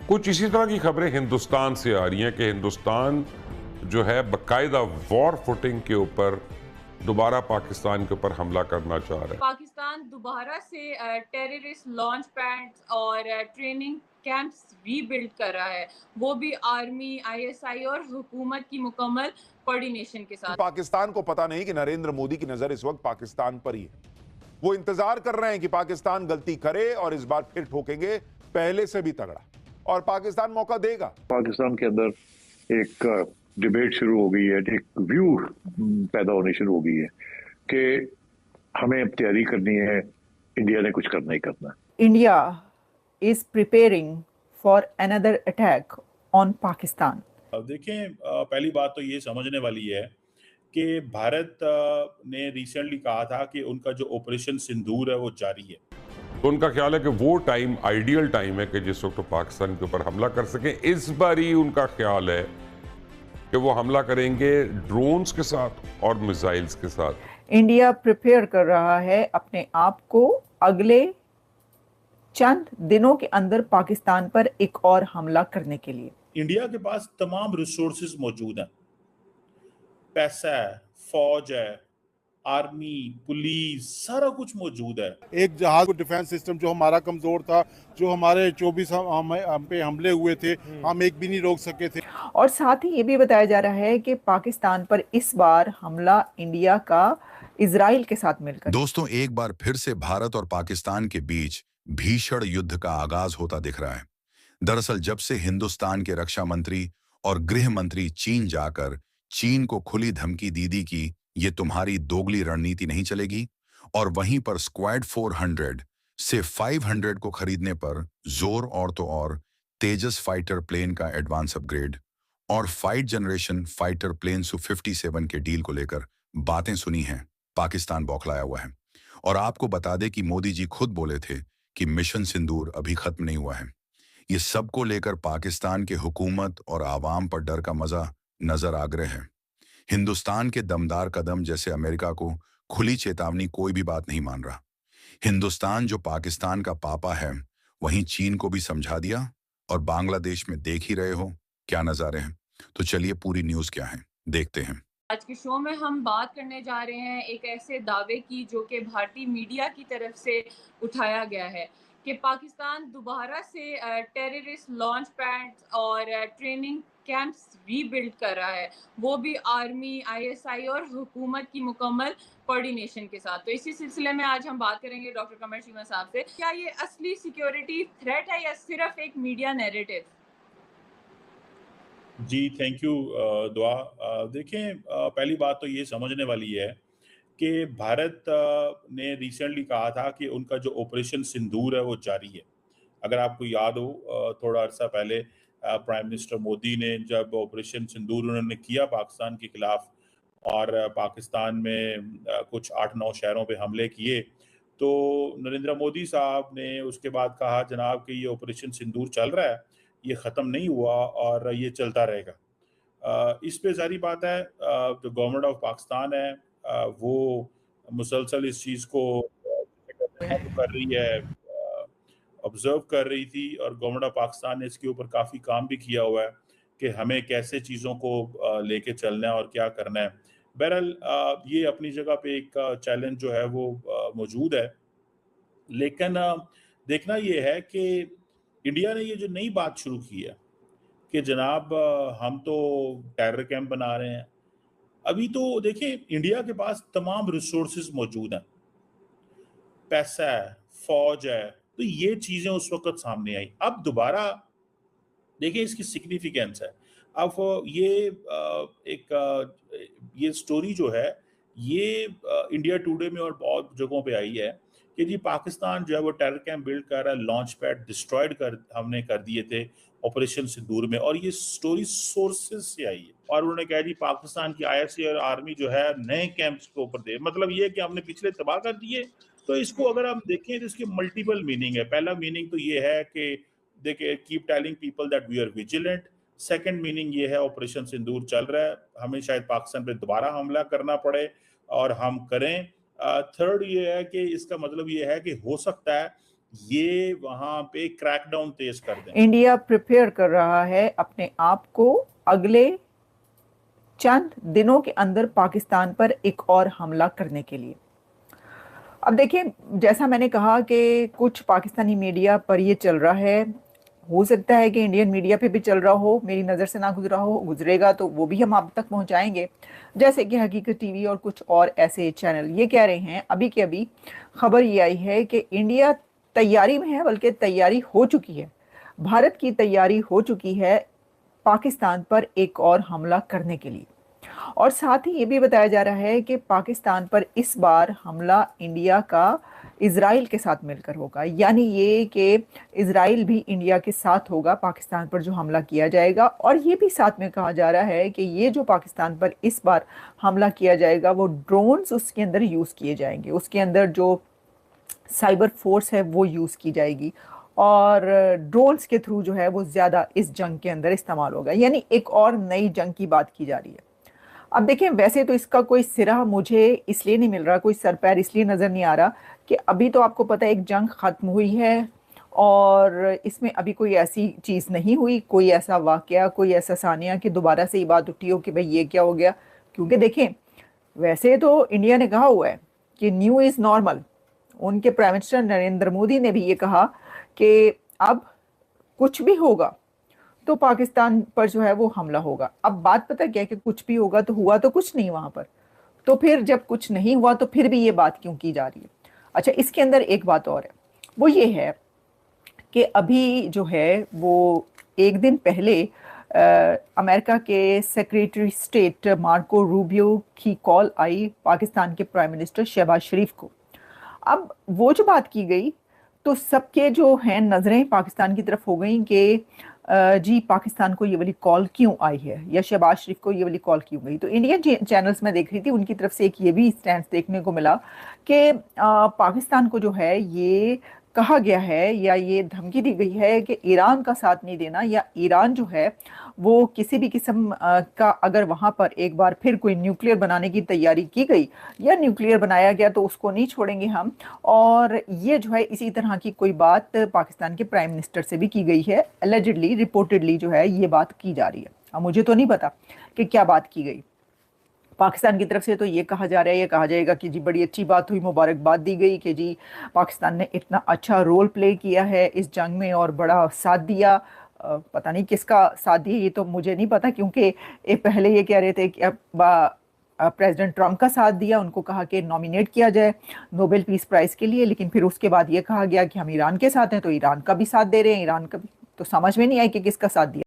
कुछ इसी तरह की खबरें हिंदुस्तान से आ रही हैं कि हिंदुस्तान जो है बकायदा वॉर फुटिंग के ऊपर दोबारा पाकिस्तान के ऊपर हमला करना चाह रहा है। पाकिस्तान दोबारा से टेररिस्ट लॉन्च पैड्स और ट्रेनिंग कैंप्स रीबिल्ड कर रहा है, वो भी आर्मी, आईएसआई और हुकूमत की मुकम्मल कोऑर्डिनेशन के साथ। पाकिस्तान को पता नहीं कि नरेंद्र मोदी की नजर इस वक्त पाकिस्तान पर ही है। वो इंतजार कर रहे हैं कि पाकिस्तान गलती करे और इस बार फिर ठोकेंगे पहले से भी तगड़ा, और पाकिस्तान मौका देगा। पाकिस्तान के अंदर एक डिबेट शुरू हो गई है, एक व्यू पैदा होनी शुरू हो गई है कि हमें अब तैयारी करनी है, इंडिया ने कुछ करना ही करना। India is preparing for another attack on Pakistan. देखें, पहली बात तो ये समझने वाली है कि भारत ने रिसेंटली कहा था कि उनका जो ऑपरेशन सिंदूर है वो जारी है। तो उनका ख्याल है कि वो टाइम आइडियल टाइम है कि जिस वक्त तो पाकिस्तान के ऊपर हमला कर सके। इस बार ही उनका ख्याल है कि वो हमला करेंगे ड्रोन्स के साथ और मिसाइल्स के साथ। इंडिया प्रिपेयर कर रहा है अपने आप को अगले चंद दिनों के अंदर पाकिस्तान पर एक और हमला करने के लिए। इंडिया के पास तमाम रिसोर्सेज मौजूद हैं, पैसा है, फौज है, आर्मी, पुलिस, सारा कुछ मौजूद है। एक जहाज डिफेंस सिस्टम जो हमारा कमजोर था, जो हमारे 24 हम पे हमले हुए थे, हम एक भी नहीं रोक सके थे। और साथ ही ये भी बताया जा रहा है कि पाकिस्तान पर इस बार हमला इंडिया का इजराइल के साथ मिलकर। दोस्तों, एक बार फिर से भारत और पाकिस्तान के बीच भीषण युद्ध का आगाज होता दिख रहा है। दरअसल जब से हिंदुस्तान के रक्षा मंत्री और गृह मंत्री चीन जाकर चीन को खुली धमकी दी दी कि ये तुम्हारी दोगली रणनीति नहीं चलेगी, और वहीं पर स्क्वाड 400 से 500 को खरीदने पर जोर, और तो और तेजस फाइटर प्लेन का एडवांस अपग्रेड और 5 जनरेशन फाइटर प्लेन Su-57 के डील को लेकर बातें सुनी हैं, पाकिस्तान बौखलाया हुआ है। और आपको बता दें कि मोदी जी खुद बोले थे कि मिशन सिंदूर अभी खत्म नहीं हुआ है। ये सबको लेकर पाकिस्तान के हुकूमत और आवाम पर डर का मजा नजर आग्रह है। हिंदुस्तान के दमदार कदम जैसे अमेरिका को खुली चेतावनी कोई भी बात नहीं मान रहा। हिंदुस्तान जो पाकिस्तान का पापा है, वहीं चीन को भी समझा दिया, और बांग्लादेश में देख ही रहे हो क्या नजारे हैं। तो चलिए पूरी न्यूज क्या है देखते हैं। आज के शो में हम बात करने जा रहे हैं एक ऐसे दावे की जो कि भारतीय मीडिया की तरफ से उठाया गया है कि पाकिस्तान दोबारा से टेररिस्ट लॉन्च पैड्स और ट्रेनिंग कैंप्स रीबिल्ड कर रहा है, वो भी आर्मी, आईएसआई और हुकूमत की मुकम्मल कोऑर्डिनेशन के साथ। तो इसी सिलसिले में आज हम बात करेंगे डॉक्टर कमर शीमा साहब से, क्या ये असली सिक्योरिटी थ्रेट है या सिर्फ एक मीडिया नैरेटिव? जी, थैंक यू दुआ। देखें, पहली बात तो ये समझने वाली है कि भारत ने रिसेंटली कहा था कि उनका जो ऑपरेशन सिंदूर है वो जारी है। अगर आपको याद हो, थोड़ा अर्सा पहले प्राइम मिनिस्टर मोदी ने जब ऑपरेशन सिंदूर उन्होंने किया पाकिस्तान के खिलाफ, और पाकिस्तान में कुछ 8-9 शहरों पे हमले किए, तो नरेंद्र मोदी साहब ने उसके बाद कहा, जनाब कि ये ऑपरेशन सिंदूर चल रहा है, ये ख़त्म नहीं हुआ और ये चलता रहेगा। इस पे ज़ाहिर बात है, जो गवर्नमेंट ऑफ पाकिस्तान है वो मुसलसल इस चीज़ को फॉलो कर रही है, ऑब्जर्व कर रही थी, और गवर्नमेंट ऑफ पाकिस्तान ने इसके ऊपर काफ़ी काम भी किया हुआ है कि हमें कैसे चीज़ों को लेके चलना है और क्या करना है। बहरहाल ये अपनी जगह पे एक चैलेंज जो है वो मौजूद है, लेकिन देखना ये है कि इंडिया ने ये जो नई बात शुरू की है कि जनाब हम तो टेरर कैंप बना रहे हैं। अभी तो देखिए, इंडिया के पास तमाम रिसोर्सेज मौजूद हैं, पैसा है, फौज है, तो ये चीजें उस वक्त सामने आई। अब दोबारा देखिए इसकी सिग्निफिकेंस है। अब ये स्टोरी जो है ये इंडिया टुडे में और बहुत जगहों पे आई है कि जी पाकिस्तान जो है वो टेरर कैंप बिल्ड कर रहा है, लॉन्च पैड डिस्ट्रॉयड कर हमने कर दिए थे ऑपरेशन सिंदूर में, और ये स्टोरी सोर्सेज से आई है। और उन्होंने कहा जी पाकिस्तान की आईएसआई और आर्मी जो है नए कैंप्स के ऊपर दे, मतलब ये कि हमने पिछले तबाह कर दिए। तो इसको अगर हम देखें तो इसकी मल्टीपल मीनिंग है। पहला मीनिंग तो ये है कि देखिए, keep telling people that we are vigilant. Second meaning ये है ऑपरेशन सिंदूर चल रहा है, हमें शायद पाकिस्तान पे दोबारा हमला करना पड़े और हम करें। थर्ड ये है कि इसका मतलब ये है कि हो सकता है ये वहां पे क्रैकडाउन तेज कर दें। इंडिया प्रिपेयर कर रहा है अपने आप को अगले चंद दिनों के अंदर पाकिस्तान पर एक और हमला करने के लिए। अब देखिए, जैसा मैंने कहा कि कुछ पाकिस्तानी मीडिया पर ये चल रहा है, हो सकता है कि इंडियन मीडिया पे भी चल रहा हो, मेरी नज़र से ना गुजरा हो, गुजरेगा तो वो भी हम आप तक पहुंचाएंगे। जैसे कि हकीकत टीवी और कुछ और ऐसे चैनल ये कह रहे हैं, अभी के अभी खबर ये आई है कि इंडिया तैयारी में है, बल्कि तैयारी हो चुकी है, भारत की तैयारी हो चुकी है पाकिस्तान पर एक और हमला करने के लिए। और साथ ही ये भी बताया जा रहा है कि पाकिस्तान पर इस बार हमला इंडिया का इजराइल के साथ मिलकर होगा, यानी ये कि इजराइल भी इंडिया के साथ होगा पाकिस्तान पर जो हमला किया जाएगा। और ये भी साथ में कहा जा रहा है कि ये जो पाकिस्तान पर इस बार हमला किया जाएगा वो ड्रोन्स उसके अंदर यूज़ किए जाएंगे, उसके अंदर जो साइबर फोर्स है वो यूज़ की जाएगी और ड्रोन्स के थ्रू जो है वो ज़्यादा इस जंग के अंदर इस्तेमाल होगा, यानी एक और नई जंग की बात की जा रही है। अब देखें, वैसे तो इसका कोई सिरा मुझे इसलिए नहीं मिल रहा, कोई सर पैर इसलिए नज़र नहीं आ रहा कि अभी तो आपको पता है एक जंग ख़त्म हुई है और इसमें अभी कोई ऐसी चीज़ नहीं हुई, कोई ऐसा वाक़या, कोई ऐसा सानिया कि दोबारा से ये बात उठी हो कि भाई ये क्या हो गया। क्योंकि देखें, वैसे तो इंडिया ने कहा हुआ है कि न्यू इज़ नॉर्मल, उनके प्राइम मिनिस्टर नरेंद्र मोदी ने भी ये कहा कि अब कुछ भी होगा तो पाकिस्तान पर जो है वो हमला होगा। अब बात पता क्या है कि कुछ भी होगा तो हुआ तो कुछ नहीं वहां पर, तो फिर जब कुछ नहीं हुआ तो फिर भी ये बात क्यों की जा रही है। अच्छा, इसके अंदर एक बात और है, वो ये है कि अभी जो है वो एक दिन पहले अमेरिका के सेक्रेटरी स्टेट मार्को रूबियो की कॉल आई पाकिस्तान के प्राइम मिनिस्टर शहबाज शरीफ को। अब वो जो बात की गई तो सबके जो हैं नज़रें पाकिस्तान की तरफ हो गई कि जी पाकिस्तान को ये वाली कॉल क्यों आई है या शहबाज शरीफ को ये वाली कॉल क्यों गई। तो इंडियन चैनल्स में देख रही थी, उनकी तरफ से एक ये भी स्टैंड देखने को मिला कि पाकिस्तान को जो है ये कहा गया है या ये धमकी दी गई है कि ईरान का साथ नहीं देना, या ईरान जो है वो किसी भी किस्म का अगर वहाँ पर एक बार फिर कोई न्यूक्लियर बनाने की तैयारी की गई या न्यूक्लियर बनाया गया तो उसको नहीं छोड़ेंगे हम। और ये जो है इसी तरह की कोई बात पाकिस्तान के प्राइम मिनिस्टर से भी की गई है, एलिजिडली रिपोर्टेडली जो है ये बात की जा रही है। अब मुझे तो नहीं पता कि क्या बात की गई। पाकिस्तान की तरफ से तो ये कहा जा रहा है, ये कहा जाएगा कि जी बड़ी अच्छी बात हुई, मुबारकबाद दी गई कि जी पाकिस्तान ने इतना अच्छा रोल प्ले किया है इस जंग में और बड़ा साथ दिया। पता नहीं किसका साथ दिया, ये तो मुझे नहीं पता, क्योंकि पहले ये कह रहे थे कि प्रेसिडेंट ट्रंप का साथ दिया, उनको कहा कि नॉमिनेट किया जाए नोबेल पीस प्राइज़ के लिए, लेकिन फिर उसके बाद ये कहा गया कि हम ईरान के साथ हैं तो ईरान का भी साथ दे रहे हैं, ईरान का भी। तो समझ में नहीं आई कि किसका साथ दिया।